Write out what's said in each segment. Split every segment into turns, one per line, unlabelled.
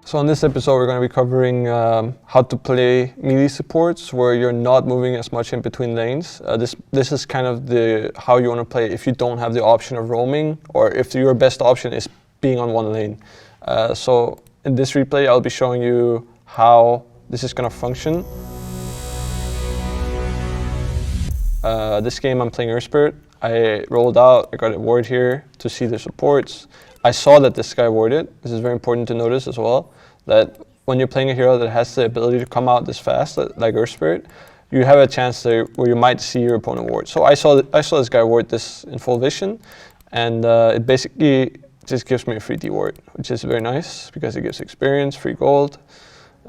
So in this episode, we're going to be covering how to play melee supports where you're not moving as much in between lanes. This is kind of how you want to play if you don't have the option of roaming, or if your best option is being on one lane. So in this replay, I'll be showing you how this is going to function. This game I'm playing Earthspirit. I rolled out, I got a ward here to see the supports. I saw that this guy warded. This is very important to notice as well, that when you're playing a hero that has the ability to come out this fast, like Earthspirit, you have a chance there where you might see your opponent ward. So I saw this guy ward this in full vision, and it basically just gives me a free D ward, which is very nice because it gives experience, free gold.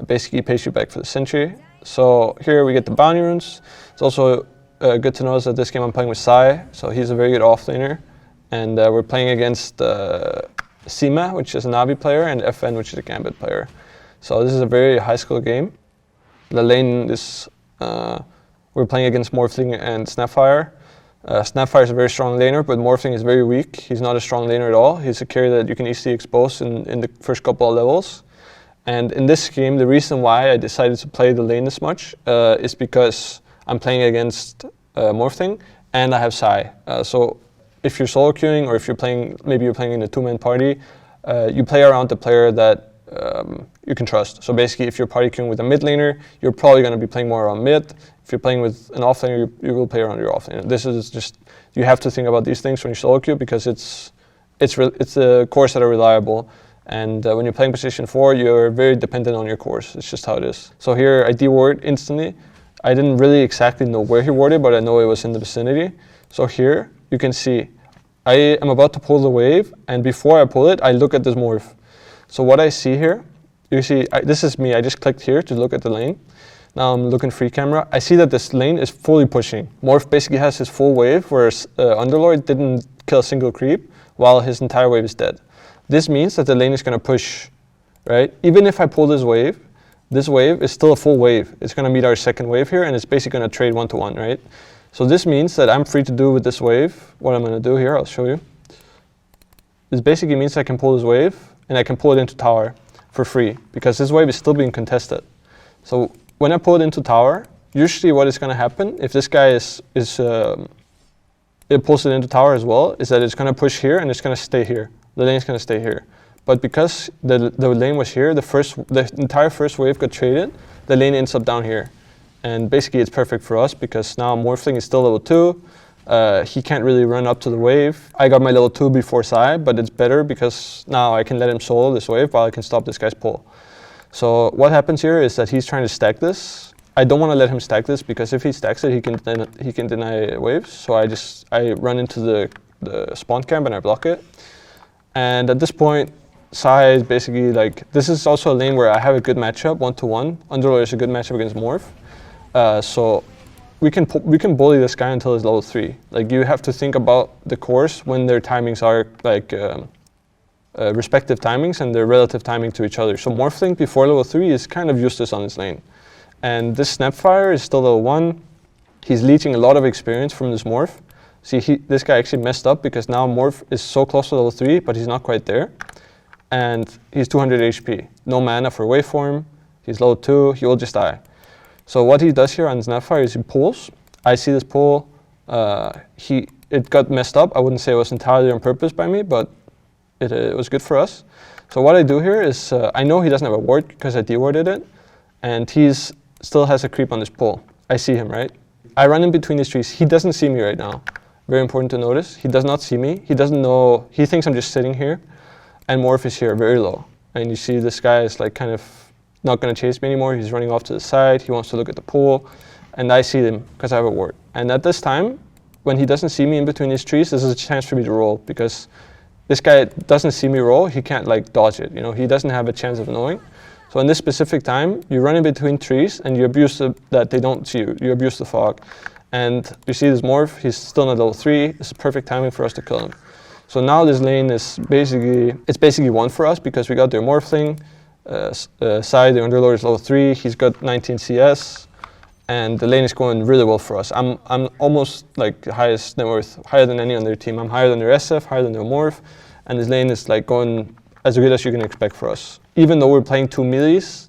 It basically pays you back for the sentry. So here we get the bounty runes. It's also good to notice that this game I'm playing with Sai, so he's a very good offlaner. And we're playing against Sima, which is a Navi player, and FN, which is a Gambit player. So this is a very high skill game. The lane is, we're playing against Morphling and Snapfire. Snapfire is a very strong laner, but Morphling is very weak. He's not a strong laner at all. He's a carry that you can easily expose in the first couple of levels. And in this game, the reason why I decided to play the lane this much is because I'm playing against Morphling, and I have Sai. So if you're solo queuing, or if you're playing, maybe you're playing in a two-man party, you play around the player that you can trust. So basically, if you're party queuing with a mid laner, you're probably going to be playing more around mid. If you're playing with an off laner, you will play around your off laner. This is just, you have to think about these things when you solo queue, because it's the cores that are reliable. And when you're playing position 4, you're very dependent on your cores. It's just how it is. So here I D-ward instantly. I didn't really exactly know where he warded, but I know it was in the vicinity. So here you can see I am about to pull the wave, and before I pull it, I look at this morph. So what I see here, you see, this is me. I just clicked here to look at the lane. Now I'm looking free camera. I see that this lane is fully pushing. Morph basically has his full wave, whereas Underlord didn't kill a single creep, while his entire wave is dead. This means that the lane is going to push, right? Even if I pull this wave is still a full wave. It's going to meet our second wave here, and it's basically going to trade 1-to-1, right? So this means that I'm free to do with this wave. What I'm going to do here, I'll show you. This basically means I can pull this wave, and I can pull it into tower for free, because this wave is still being contested. So when I pull it into tower, usually what is going to happen, if this guy it pulls it into tower as well, is that it's going to push here, and it's going to stay here. The lane is going to stay here. But because the lane was here, the entire first wave got traded, the lane ends up down here. And basically it's perfect for us, because now Morphling is still level 2. He can't really run up to the wave. I got my level 2 before Sai, but it's better because now I can let him solo this wave while I can stop this guy's pull. So what happens here is that he's trying to stack this. I don't want to let him stack this, because if he stacks it, he can deny waves. So I run into the spawn camp and I block it. And at this point, Sai is basically like, this is also a lane where I have a good matchup, 1-to-1. Underlord is a good matchup against Morph. So we can bully this guy until he's level 3. Like, you have to think about the cores when their timings are like respective timings and their relative timing to each other. So Morphling before level 3 is kind of useless on his lane. And this Snapfire is still level 1. He's leeching a lot of experience from this Morph. See, this guy actually messed up, because now Morph is so close to level 3, but he's not quite there. And he's 200 HP. No mana for waveform. He's level 2. He will just die. So what he does here on Snapfire is he pulls. I see this pull. It got messed up. I wouldn't say it was entirely on purpose by me, but it was good for us. So what I do here is, I know he doesn't have a ward because I de-warded it, and he's still has a creep on this pull. I see him, right? I run in between these trees. He doesn't see me right now. Very important to notice. He does not see me. He doesn't know. He thinks I'm just sitting here, and Morph is here, very low. And you see this guy is like kind of not going to chase me anymore. He's running off to the side. He wants to look at the pool, and I see him because I have a ward. And at this time, when he doesn't see me in between these trees, this is a chance for me to roll, because this guy doesn't see me roll. He can't like dodge it. You know, he doesn't have a chance of knowing. So in this specific time, you run in between trees and you abuse that they don't see you. You abuse the fog, and you see this Morph. He's still at level 3. It's perfect timing for us to kill him. So now this lane is basically won for us, because we got their Morphling. Sai, the Underlord, is level 3. He's got 19 CS, and the lane is going really well for us. I'm almost like the highest net worth, higher than any on their team. I'm higher than their SF, higher than their Morph, and this lane is like going as good as you can expect for us. Even though we're playing two melees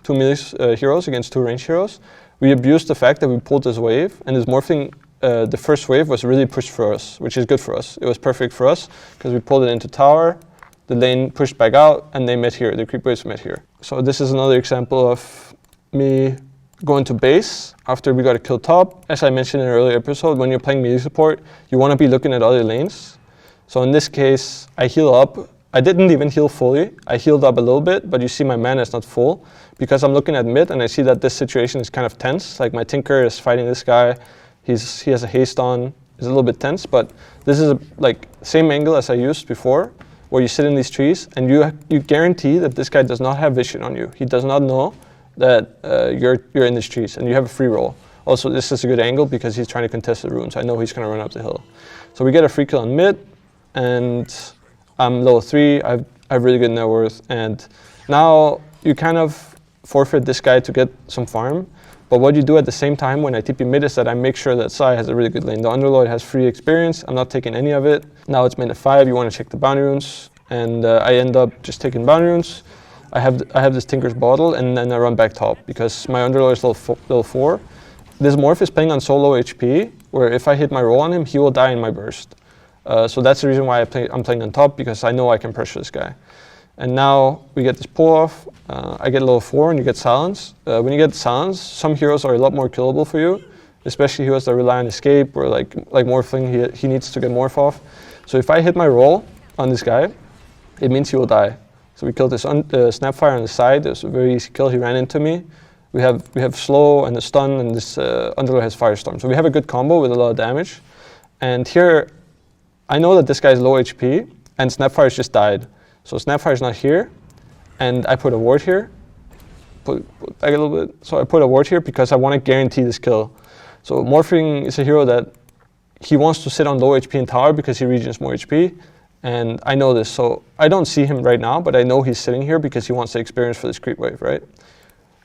heroes against two range heroes, we abused the fact that we pulled this wave, and this morphing, the first wave was really pushed for us, which is good for us. It was perfect for us because we pulled it into tower, the lane pushed back out, and they met here. The creep waves met here. So this is another example of me going to base after we got a kill top. As I mentioned in an earlier episode, when you're playing melee support, you want to be looking at other lanes. So in this case, I heal up. I didn't even heal fully. I healed up a little bit, but you see my mana is not full because I'm looking at mid and I see that this situation is kind of tense. Like my Tinker is fighting this guy. He has a haste on. It's a little bit tense, but this is like same angle as I used before, where you sit in these trees and you guarantee that this guy does not have vision on you. He does not know that you're in these trees and you have a free roll. Also, this is a good angle because he's trying to contest the runes. I know he's going to run up the hill. So we get a free kill on mid, and I'm level 3. I have really good net worth, and now you kind of forfeit this guy to get some farm. But what you do at the same time when I TP mid is that I make sure that Sai has a really good lane. The Underlord has free experience. I'm not taking any of it. Now it's minute 5. You want to check the bounty runes, and I end up just taking bounty runes. I have this Tinker's Bottle, and then I run back top because my Underlord is level 4. This morph is playing on so low HP, where if I hit my roll on him, he will die in my burst. So that's the reason why I'm playing on top, because I know I can pressure this guy. And now we get this pull off. I get level 4 and you get silence. When you get silence, some heroes are a lot more killable for you, especially heroes that rely on escape or like morphing, he needs to get morph off. So if I hit my roll on this guy, it means he will die. So we killed this Snapfire on the side. It was a very easy kill. He ran into me. We have slow and a stun, and this Underlord has Firestorm. So we have a good combo with a lot of damage. And here, I know that this guy is low HP, and Snapfire's just died. So Snapfire's not here, and I put a ward here. Put back a little bit. So I put a ward here because I want to guarantee this kill. So Morphing is a hero that he wants to sit on low HP in tower because he regens more HP. And I know this, so I don't see him right now, but I know he's sitting here because he wants the experience for this creep wave, right?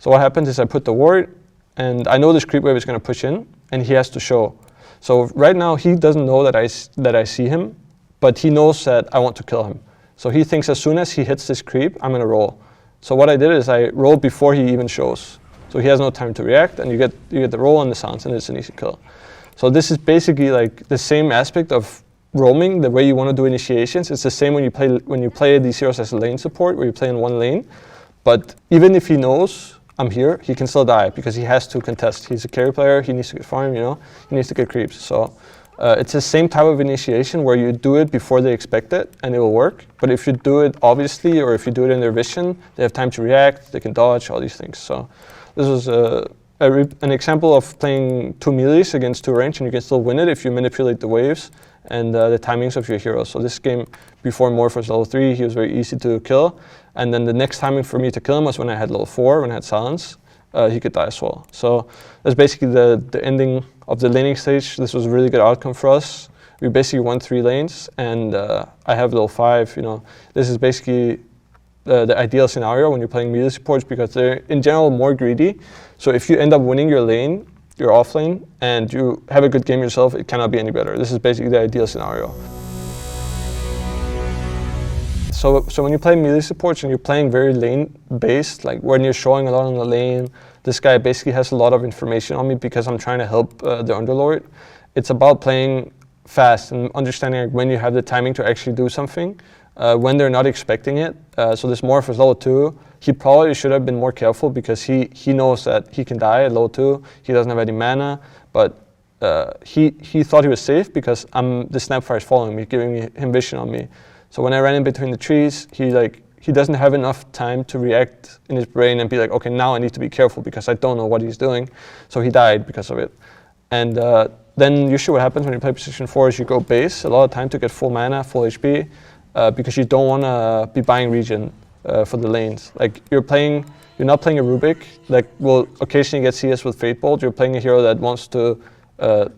So what happens is I put the ward, and I know this creep wave is going to push in, and he has to show. So right now he doesn't know that I see him, but he knows that I want to kill him. So he thinks as soon as he hits this creep, I'm going to roll. So what I did is I rolled before he even shows. So he has no time to react, and you get the roll and the silence, and it's an easy kill. So this is basically like the same aspect of roaming, the way you want to do initiations. It's the same when you play these heroes as a lane support, where you play in one lane. But even if he knows I'm here, he can still die because he has to contest. He's a carry player, he needs to get farm, he needs to get creeps. So it's the same type of initiation where you do it before they expect it and it will work. But if you do it obviously, or if you do it in their vision, they have time to react, they can dodge, all these things. So this was an example of playing two melees against two range, and you can still win it if you manipulate the waves and the timings of your heroes. So this game, before Morph was level 3, he was very easy to kill. And then the next timing for me to kill him was when I had level 4, when I had silence. He could die as well. So that's basically the ending of the laning stage. This was a really good outcome for us. We basically won 3 lanes, and I have level 5. This is basically the ideal scenario when you're playing melee supports, because they're in general more greedy. So if you end up winning your lane, your off lane, and you have a good game yourself, it cannot be any better. This is basically the ideal scenario. So when you play melee supports and you're playing very lane-based, like when you're showing a lot on the lane, this guy basically has a lot of information on me because I'm trying to help the Underlord. It's about playing fast and understanding when you have the timing to actually do something, when they're not expecting it. So this Morph is level 2. He probably should have been more careful because he knows that he can die at level 2. He doesn't have any mana, but he thought he was safe because the Snapfire is following me, giving him vision on me. So when I ran in between the trees, he doesn't have enough time to react in his brain and be like, okay, now I need to be careful because I don't know what he's doing. So he died because of it. And then usually what happens when you play position 4 is you go base a lot of time to get full mana, full HP, because you don't want to be buying regen for the lanes. Like you're not playing a Rubik that will occasionally get CS with Fate Bolt. You're playing a hero that wants to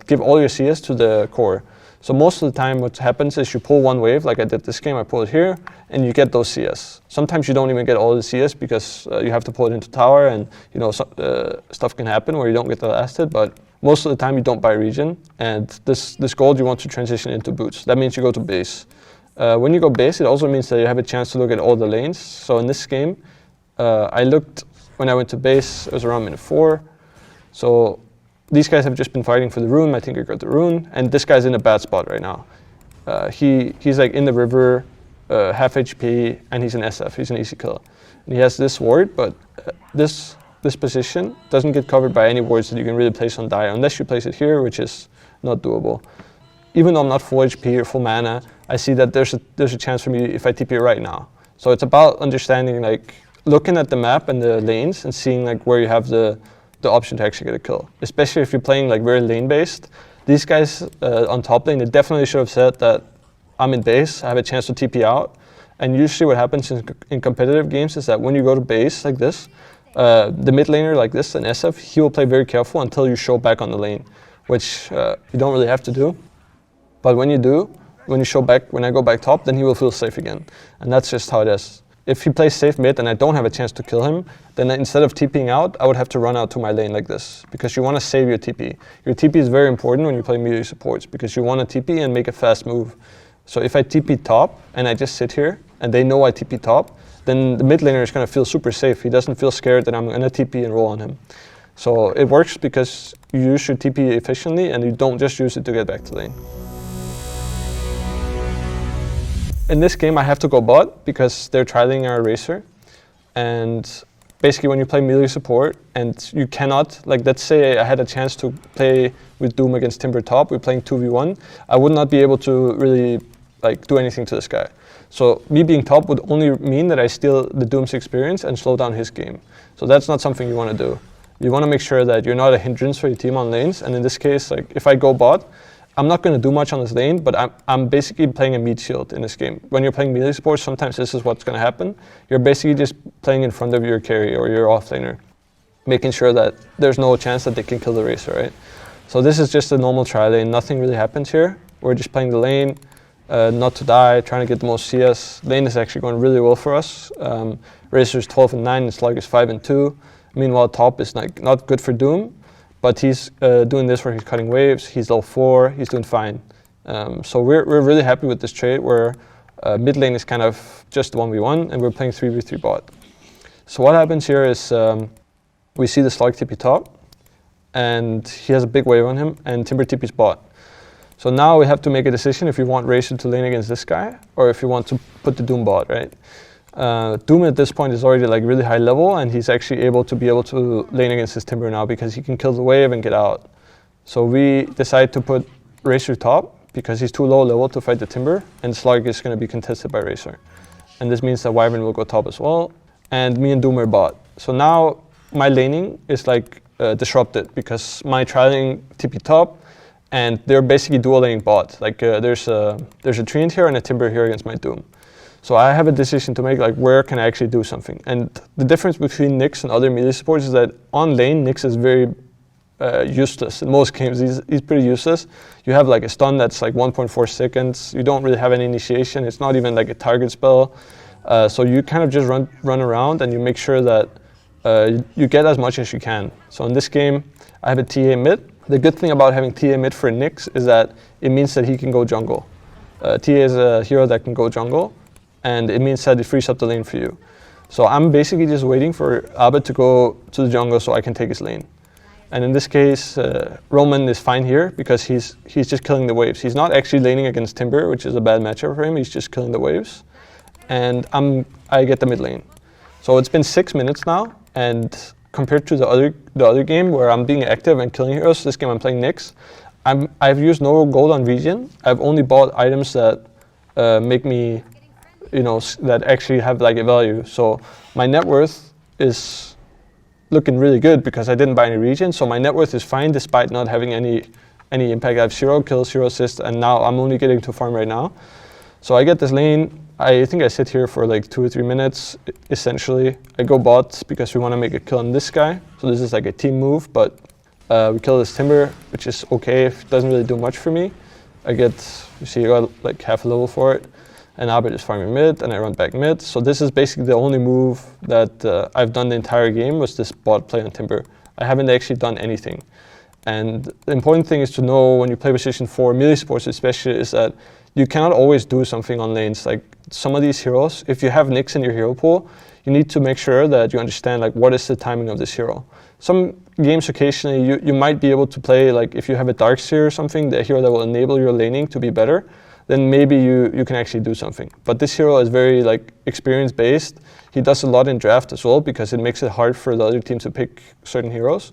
give all your CS to the core. So most of the time what happens is you pull one wave, like I did this game, I pull it here, and you get those CS. Sometimes you don't even get all the CS because you have to pull it into tower, and stuff can happen where you don't get the last hit, but most of the time you don't buy regen, and this gold you want to transition into boots. That means you go to base. When you go base, it also means that you have a chance to look at all the lanes. So in this game, I looked, when I went to base, it was around minute 4. So these guys have just been fighting for the rune. I think I got the rune. And this guy's in a bad spot right now. He's like in the river, half HP, and he's an SF. He's an easy kill. And he has this ward, but this position doesn't get covered by any wards that you can really place on die, unless you place it here, which is not doable. Even though I'm not full HP or full mana, I see that there's a chance for me if I TP right now. So it's about understanding, like, looking at the map and the lanes and seeing like where you have the option to actually get a kill. Especially if you're playing like very lane based. These guys on top lane, they definitely should have said that I'm in base, I have a chance to TP out. And usually what happens in competitive games is that when you go to base like this, the mid laner like this, an SF, he will play very careful until you show back on the lane, which you don't really have to do. But when you do, when you show back, when I go back top, then he will feel safe again. And that's just how it is. If he plays safe mid and I don't have a chance to kill him, then instead of TPing out, I would have to run out to my lane like this, because you want to save your TP. Your TP is very important when you play melee supports, because you want to TP and make a fast move. So if I TP top and I just sit here and they know I TP top, then the mid laner is going to feel super safe. He doesn't feel scared that I'm going to TP and roll on him. So it works because you use your TP efficiently and you don't just use it to get back to lane. In this game, I have to go bot because they're trialing our Eraser. And basically, when you play melee support and you cannot, like, let's say I had a chance to play with Doom against Timber top, we're playing 2v1, I would not be able to really like do anything to this guy. So me being top would only mean that I steal the Doom's experience and slow down his game. So that's not something you want to do. You want to make sure that you're not a hindrance for your team on lanes. And in this case, like, if I go bot, I'm not going to do much on this lane, but I'm basically playing a meat shield in this game. When you're playing melee support, sometimes this is what's going to happen. You're basically just playing in front of your carry or your offlaner, making sure that there's no chance that they can kill the Eraser, right? So this is just a normal tri lane. Nothing really happens here. We're just playing the lane, not to die, trying to get the most CS. Lane is actually going really well for us. Eraser is 12 and 9, and Slug is 5 and 2. Meanwhile, top is like not good for Doom. But he's doing this where he's cutting waves, he's level 4, he's doing fine. So we're really happy with this trade where mid lane is kind of just 1v1 and we're playing 3v3 bot. So what happens here is we see the Slug TP top and he has a big wave on him and Timber TP's bot. So now we have to make a decision if you want Razor to lane against this guy or if you want to put the Doom bot, right? Doom at this point is already like really high level and he's actually able to lane against his Timber now because he can kill the wave and get out. So we decide to put Razor top because he's too low level to fight the Timber and Slug is going to be contested by Razor. And this means that Wyvern will go top as well and me and Doom are bot. So now my laning is like disrupted because my trialing TP top and they're basically dual laning bot. Like there's a Treant here and a Timber here against my Doom. So I have a decision to make, like, where can I actually do something? And the difference between Nyx and other melee supports is that on lane, Nyx is very useless. In most games, he's pretty useless. You have like a stun that's like 1.4 seconds. You don't really have any initiation. It's not even like a target spell. So you kind of just run around and you make sure that you get as much as you can. So in this game, I have a TA mid. The good thing about having TA mid for Nyx is that it means that he can go jungle. TA is a hero that can go jungle. And it means that it frees up the lane for you. So I'm basically just waiting for Abed to go to the jungle so I can take his lane. And in this case, Roman is fine here because he's just killing the waves. He's not actually laning against Timber, which is a bad matchup for him. He's just killing the waves. And I get the mid lane. So it's been 6 minutes now, and compared to the other game where I'm being active and killing heroes, this game I'm playing Nyx. I've used no gold on regen. I've only bought items that make me, that actually have like a value. So my net worth is looking really good because I didn't buy any regen. So my net worth is fine despite not having any impact. I have 0 kills, 0 assists, and now I'm only getting to farm right now. So I get this lane. I think I sit here for like 2 or 3 minutes, essentially. I go bot because we want to make a kill on this guy. So this is like a team move, but we kill this Timber, which is okay. It doesn't really do much for me. I got like half a level for it. And Abed is farming mid, and I run back mid. So this is basically the only move that I've done the entire game was this bot play on Timber. I haven't actually done anything. And the important thing is to know when you play position 4, melee supports especially, is that you cannot always do something on lanes. Like some of these heroes, if you have Nyx in your hero pool, you need to make sure that you understand like what is the timing of this hero. Some games occasionally you might be able to play, like if you have a Darkseer or something, the hero that will enable your laning to be better, then maybe you can actually do something. But this hero is very like experience based. He does a lot in draft as well because it makes it hard for the other team to pick certain heroes.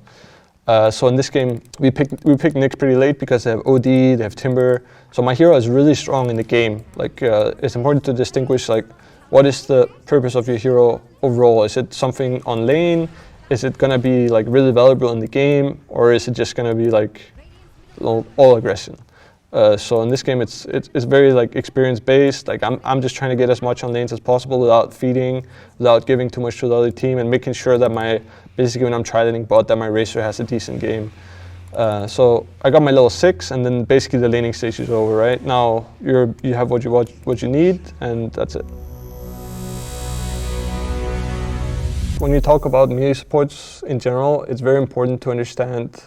So in this game, we picked Nyx pretty late because they have OD, they have Timber. So my hero is really strong in the game. Like it's important to distinguish like what is the purpose of your hero overall. Is it something on lane? Is it gonna be like really valuable in the game, or is it just gonna be like all aggression? So in this game, it's very like experience based. Like I'm just trying to get as much on lanes as possible without feeding, without giving too much to the other team, and making sure that basically when I'm tri-laning bot, that my racer has a decent game. So I got my level 6, and then basically the laning stage is over. Right now, you have what you need, and that's it. When you talk about melee supports in general, it's very important to understand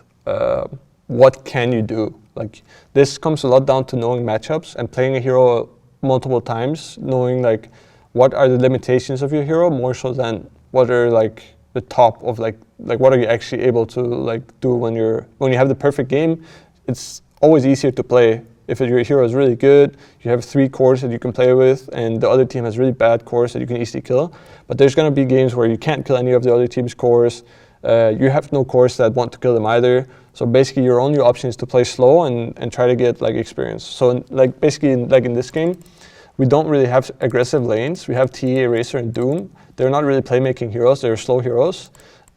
what can you do. Like this comes a lot down to knowing matchups and playing a hero multiple times, knowing like what are the limitations of your hero more so than what are like the top of like what are you actually able to like do when you have the perfect game. It's always easier to play if your hero is really good. You have 3 cores that you can play with, and the other team has really bad cores that you can easily kill. But there's going to be games where you can't kill any of the other team's cores. You have no cores that want to kill them either. So basically your only option is to play slow and try to get like experience. So like basically in this game, we don't really have aggressive lanes. We have TA, Eraser, and Doom. They're not really playmaking heroes, they're slow heroes.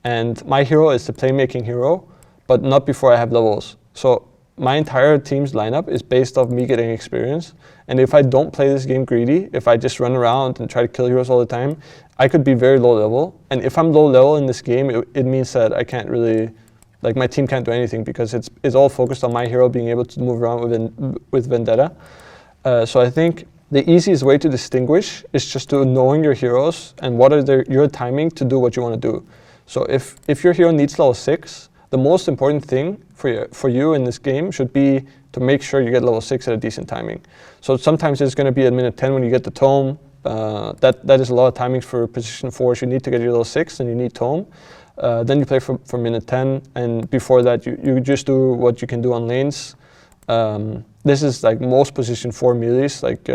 And my hero is the playmaking hero, but not before I have levels. So my entire team's lineup is based off me getting experience. And if I don't play this game greedy, if I just run around and try to kill heroes all the time, I could be very low level. And if I'm low level in this game, it means that I can't really, like my team can't do anything because it's all focused on my hero being able to move around with Vendetta. So I think the easiest way to distinguish is just to knowing your heroes and what are your timing to do what you want to do. So if your hero needs level 6, the most important thing for you in this game should be to make sure you get level 6 at a decent timing. So sometimes it's going to be at minute 10 when you get the tome. That is a lot of timings for position 4s. You need to get your level 6 and you need tome. Then you play for minute 10, and before that you just do what you can do on lanes. This is like most position 4 melees. Like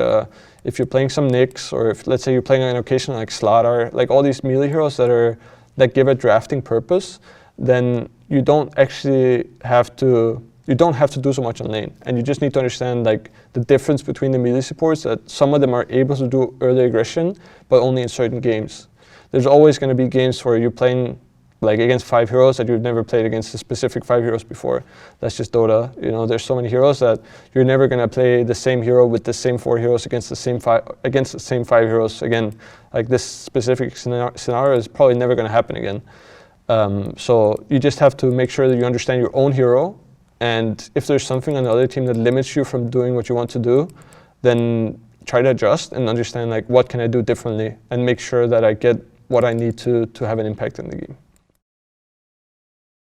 if you're playing some Nyx, or if let's say you're playing an occasion like Slardar, like all these melee heroes that give a drafting purpose, then you don't actually have to do so much on lane, and you just need to understand like the difference between the melee supports, that some of them are able to do early aggression, but only in certain games. There's always going to be games where you're playing like against 5 heroes that you've never played against the specific 5 heroes before. That's just Dota. You know, there's so many heroes that you're never going to play the same hero with the same 4 heroes against the same 5 heroes again. Like this specific scenario is probably never going to happen again. So you just have to make sure that you understand your own hero, and if there's something on the other team that limits you from doing what you want to do, then try to adjust and understand like what can I do differently, and make sure that I get what I need to have an impact in the game.